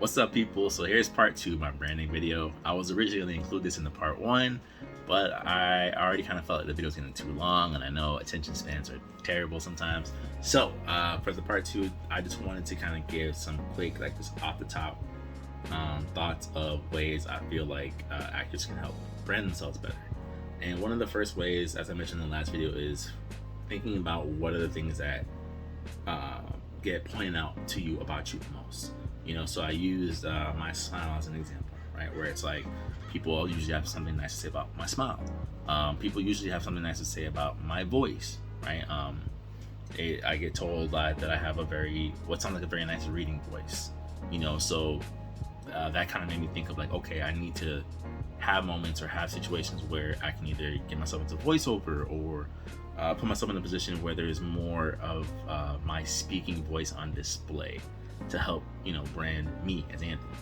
What's up, people? So here's part 2 of my branding video. I was originally going to include this in the part 1, but I already kind of felt like the video was getting too long, and I know attention spans are terrible sometimes. So for the part 2, I just wanted to kind of give some quick, like just off the top thoughts of ways I feel like actors can help brand themselves better. And one of the first ways, as I mentioned in the last video, is thinking about what are the things that get pointed out to you about you the most. So I used my smile as an example, right? Where it's like people usually have something nice to say about my smile. People usually have something nice to say about my voice, right? I get told that I have what sounds like a very nice reading voice, so that kind of made me think of like, okay, I need to have moments or have situations where I can either get myself into voiceover or put myself in a position where there's more of my speaking voice on display to help brand me as Anthony.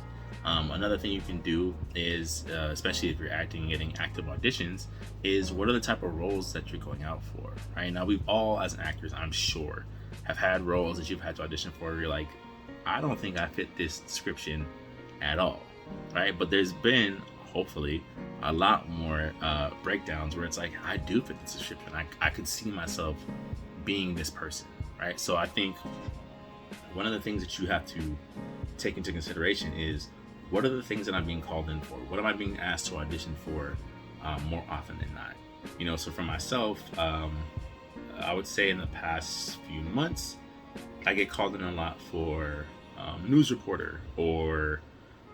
Another thing you can do is, especially if you're acting and getting active auditions, is what are the type of roles that you're going out for, right? Now, we've all, as actors, I'm sure, have had roles that you've had to audition for where you're like, I don't think I fit this description at all, right? But there's been, hopefully, a lot more breakdowns where it's like, I do fit this description. I could see myself being this person, right? So I think one of the things that you have to take into consideration is, what are the things that I'm being called in for? What am I being asked to audition for more often than not? So for myself, I would say in the past few months, I get called in a lot for news reporter, or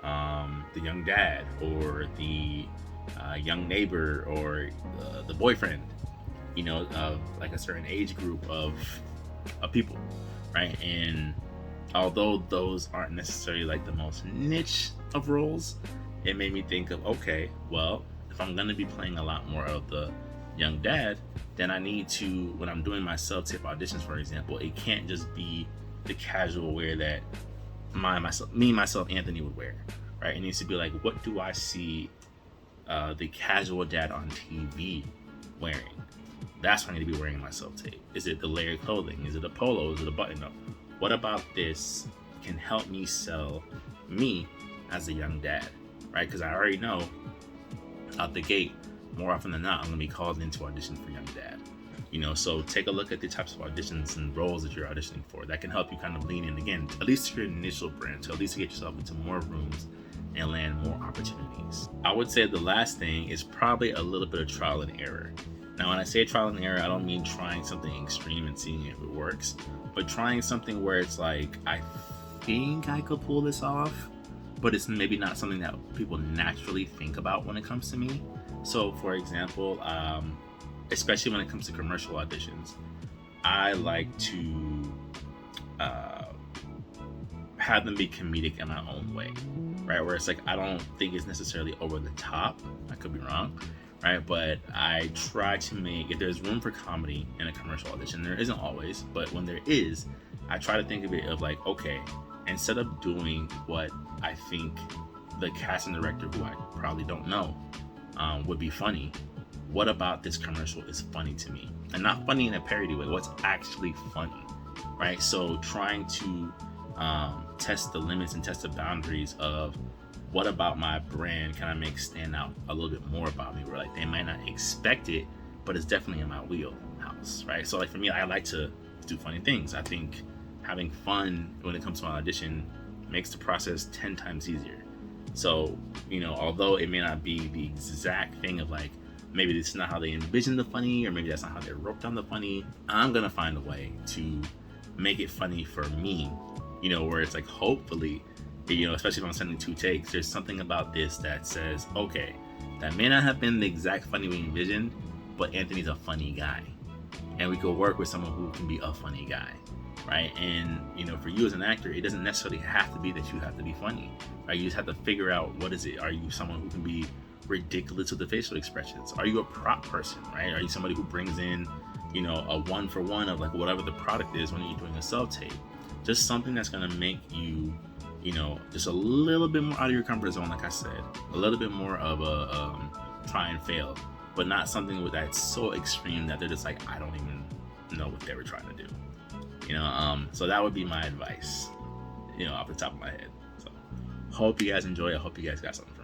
the young dad, or the young neighbor, or the boyfriend, of like a certain age group of people, right? And although those aren't necessarily like the most niche of roles, it made me think of, okay, well, if I'm going to be playing a lot more of the young dad, then I need to, when I'm doing my self-tape auditions, for example, it can't just be the casual wear that myself, Anthony would wear, right? It needs to be like, what do I see the casual dad on TV wearing? That's what I need to be wearing in my self-tape. Is it the layered clothing? Is it a polo? Is it a button-up? What about this can help me sell me as a young dad, right? Because I already know out the gate, more often than not, I'm going to be called in to audition for young dad. So take a look at the types of auditions and roles that you're auditioning for. That can help you kind of lean in, again, at least to your initial brand, so at least to get yourself into more rooms and land more opportunities. I would say the last thing is probably a little bit of trial and error. Now, when I say trial and error, I don't mean trying something extreme and seeing if it works, but trying something where it's like, I think I could pull this off, but it's maybe not something that people naturally think about when it comes to me. So, for example, especially when it comes to commercial auditions, I like to have them be comedic in my own way, right? Where it's like, I don't think it's necessarily over the top. I could be wrong, right? But I try to make, if there's room for comedy in a commercial audition, there isn't always, but when there is, I try to think of it of like, okay, instead of doing what I think the casting director, who I probably don't know, would be funny, what about this commercial is funny to me? And not funny in a parody way, what's actually funny, right? So trying to test the limits and test the boundaries of what about my brand can I make stand out a little bit more about me, where like they might not expect it, but it's definitely in my wheelhouse, right? So like for me, I like to do funny things. I think having fun when it comes to an audition makes the process 10 times easier. So, although it may not be the exact thing of like, maybe this is not how they envision the funny, or maybe that's not how they wrote down the funny, I'm gonna find a way to make it funny for me, where it's like, hopefully, especially if I'm sending 2 takes, there's something about this that says, okay, that may not have been the exact funny we envisioned, but Anthony's a funny guy, and we could work with someone who can be a funny guy, right? And for you as an actor, it doesn't necessarily have to be that you have to be funny, right? You just have to figure out, what is it? Are you someone who can be ridiculous with the facial expressions? Are you a prop person, right? Are you somebody who brings in a 1-for-1 of like whatever the product is when you're doing a self-tape? Just something that's going to make you just a little bit more out of your comfort zone, like I said, a little bit more of a try and fail, but not something that's so extreme that they're just like, I don't even know what they were trying to do. So that would be my advice, off the top of my head. So Hope you guys enjoy. I hope you guys got something from it.